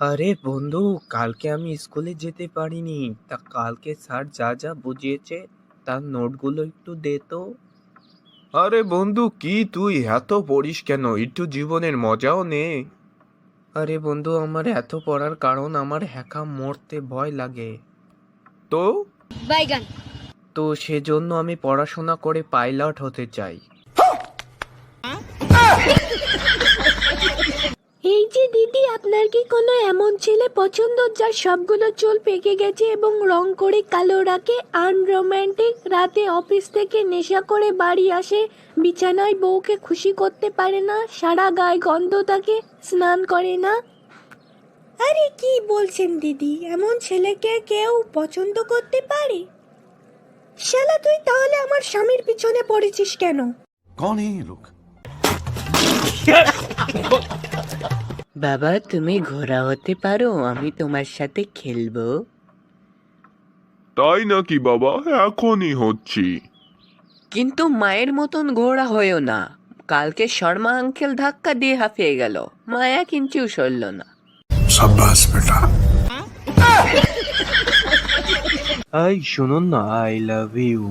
আরে বন্ধু, কালকে আমি স্কুলে যেতে পারিনি। তা কালকে স্যার যা যা বুঝিয়েছে তার নোটগুলো একটু দে তো। আরে বন্ধু, কি তুই এত পড়িস কেন? একটু জীবনের মজাও নে। আরে বন্ধু, আমার এত পড়ার কারণ আমার একা মরতে ভয় লাগে। তো বাইগান। তো সেজন্য আমি পড়াশোনা করে পাইলট হতে চাই। এই যে দিদি, আপনার কি কোনো এমন ছেলে পছন্দ যার সবগুলো চুল পেকে গেছে এবং রং করে কালো রাখে, আনরোম্যান্টিক, রাতে অফিস থেকে নেশা করে বাড়ি আসে, বিছানায় বউকে খুশি করতে পারে না, সারা গায়ে গন্ধ থাকে, স্নান করে না? আরে কি বলছেন দিদি, এমন ছেলেকে কেউ পছন্দ করতে পারে? শালা তুই তাহলে আমার স্বামীর পিছনে পড়েছিস কেন? कौन है ये लोग? বাবা, তুমি ঘোড়া হতে পারো, আমি তোমার সাথে খেলবো। তাই নাকি বাবা? এখনই হচ্ছি। কিন্তু মায়ের মতন ঘোড়া হয়েও না। কালকে শর্মা আঙ্কেল ধাক্কা দিয়ে হাঁপিয়ে গেল, মায়া কিঞ্চিও সরল না। शाबाश बेटा। এই শুনুন না, I love you.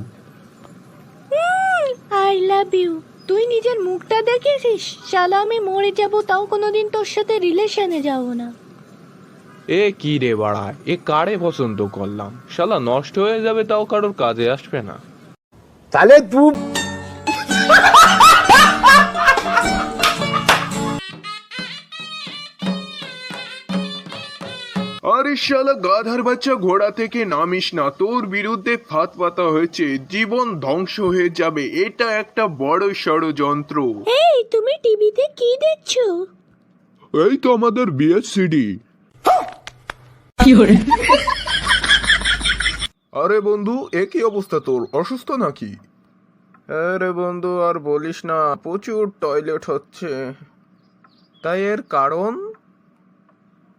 I love you? তুই নিজের মুখটা দেখেছিস? শালা আমি মরে যাব তাও কোনোদিন তোর সাথে রিলেশনে যাব না। এ কি রে বাড়া, এ কারে পছন্দ করলাম? শালা নষ্ট হয়ে যাবে তাও কারোর কাজে আসবে না। साले तू আরে শালা গাধার বাচ্চা, ঘোড়া থেকে নামিস না। তোর বিরুদ্ধে ফাঁদ পাতা হয়েছে, জীবন ধ্বংস হয়ে যাবে। এটা একটা বড় ষড়যন্ত্র। এই তুমি টিভিতে কি দেখছো? এই তো আমাদের বিয়ের সিডি। আরে বন্ধু, এ কি অবস্থা তোর? অসুস্থ নাকি? আরে বন্ধু, আর বলিস না, প্রচুর টয়লেট হচ্ছে। তাই এর কারণ?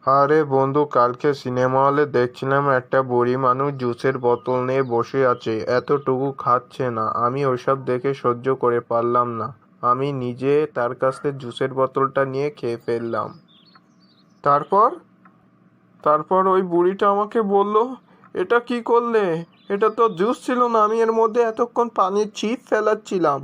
আরে বন্ধু, কালকে সিনেমা হলে দেখছিলাম একটা বুড়ি মানুষ জুসের বোতল নিয়ে বসে আছে, এতটুকু খাচ্ছে না। আমি ওইসব দেখে সহ্য করে পারলাম না, আমি নিজে তার কাছ থেকে জুসের বোতলটা নিয়ে খেয়ে ফেললাম। তারপর তারপর ওই বুড়িটা আমাকে বলল, এটা কি করলে? এটা তো জুস ছিল না, আমি এর মধ্যে এতক্ষণ পানির ছিপ ফেলাচ্ছিলাম।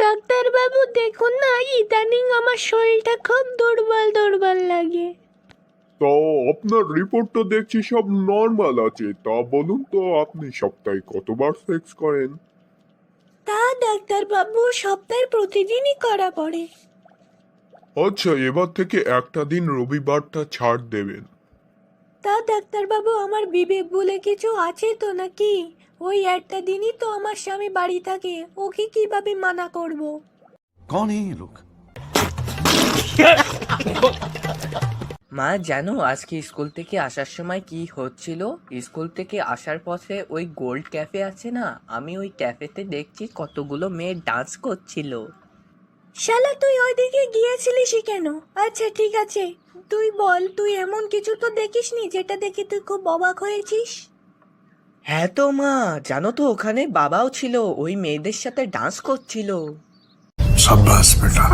ডাক্তার বাবু দেখুন না, ইদানিং আমার শরীরটা খুব দুর্বল দুর্বল লাগে। তো আপনার রিপোর্ট তো দেখছি সব নর্মাল আছে। তা বলুন তো, আপনি সপ্তাহে কতবার সেক্স করেন? তা ডাক্তার বাবু, সপ্তাহে প্রতিদিনই করা পড়ে। আচ্ছা, এবার থেকে একটা দিন রবিবারটা ছাড় দেবেন। তা ডাক্তার বাবু, আমার বিবেক বলে কিছু আছে তো নাকি? ওই একটা দিনই তো আমার স্বামী বাড়ি থাকে, ওকে কিভাবে মানা করব? कौन है ये लोग? মা জানো আজকে স্কুল থেকে আসার সময় কি হচ্ছিল? স্কুল থেকে আসার পথে ওই গোল্ড ক্যাফে আছে না, আমি ওই ক্যাফেতে দেখছি কতগুলো মেয়ে ডান্স করছিল। শালা তুই ওইদিকে গিয়েছিলিসই কেন? আচ্ছা ঠিক আছে, তুই বল, তুই এমন কিছু তো দেখিসনি যেটা দেখে তুই খুব অবাক হয়েছিস? হ্যাঁ তো মা, জানো তো ওখানে বাবাও ছিল, ওই মেয়েদের সাথে ডান্স করছিল। शाबाश बेटा।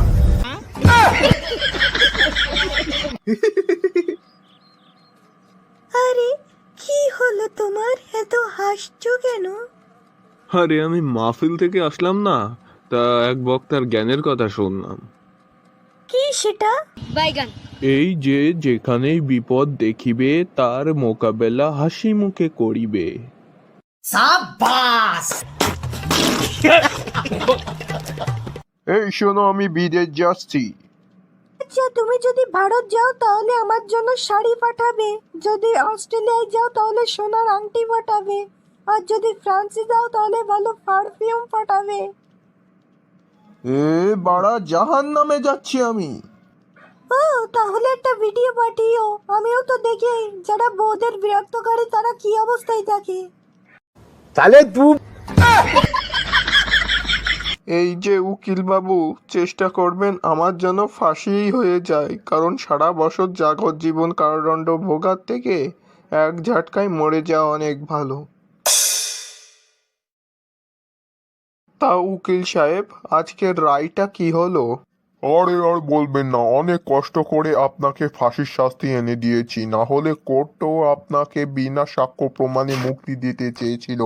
আরে কি হলো তোমার, এত হাসছো কেন? আরে আমি মাহফিল থেকে আসলাম না, তা এক বক্তার জ্ঞানের কথা শুনলাম। কি সেটা? বাইগান। এই যে যেখানেই বিপদ দেখিবে তার মোকাবেলা হাসি মুখে করিবে। এই শোনো, আমি বিদেশ যাচ্ছি। আচ্ছা, তুমি যদি ভারত যাও তাহলে আমার জন্য শাড়ি পাঠাবে, যদি অস্ট্রেলিয়ায় যাও তাহলে সোনার আংটি পাঠাবে, আর যদি ফ্রান্সে যাও তাহলে ভালো পারফিউম পাঠাবে। এ বাড়া, জাহান নামে যাচ্ছি আমি। ও তাহলে একটা ভিডিও পাঠিও, আমিও তো দেখি যারা বউদের বিরক্ত করে তারা কি অবস্থায় থাকে। साले तू এই যে উকিল বাবু, চেষ্টা করবেন আমার যেন ফাঁসিই হয়ে যায়, কারণ সারা বছর যাবজ্জীবন কারাদণ্ড ভোগার থেকে এক ঝাটকায় মরে যাওয়া অনেক ভালো। তা উকিল সাহেব, আজকের রায়টা কি হলো? আরে আর বলবেন না, অনেক কষ্ট করে আপনাকে ফাঁসির শাস্তি এনে দিয়েছি, না হলে কোর্টও আপনাকে বিনা সাক্ষ্য প্রমাণে মুক্তি দিতে চেয়েছিল।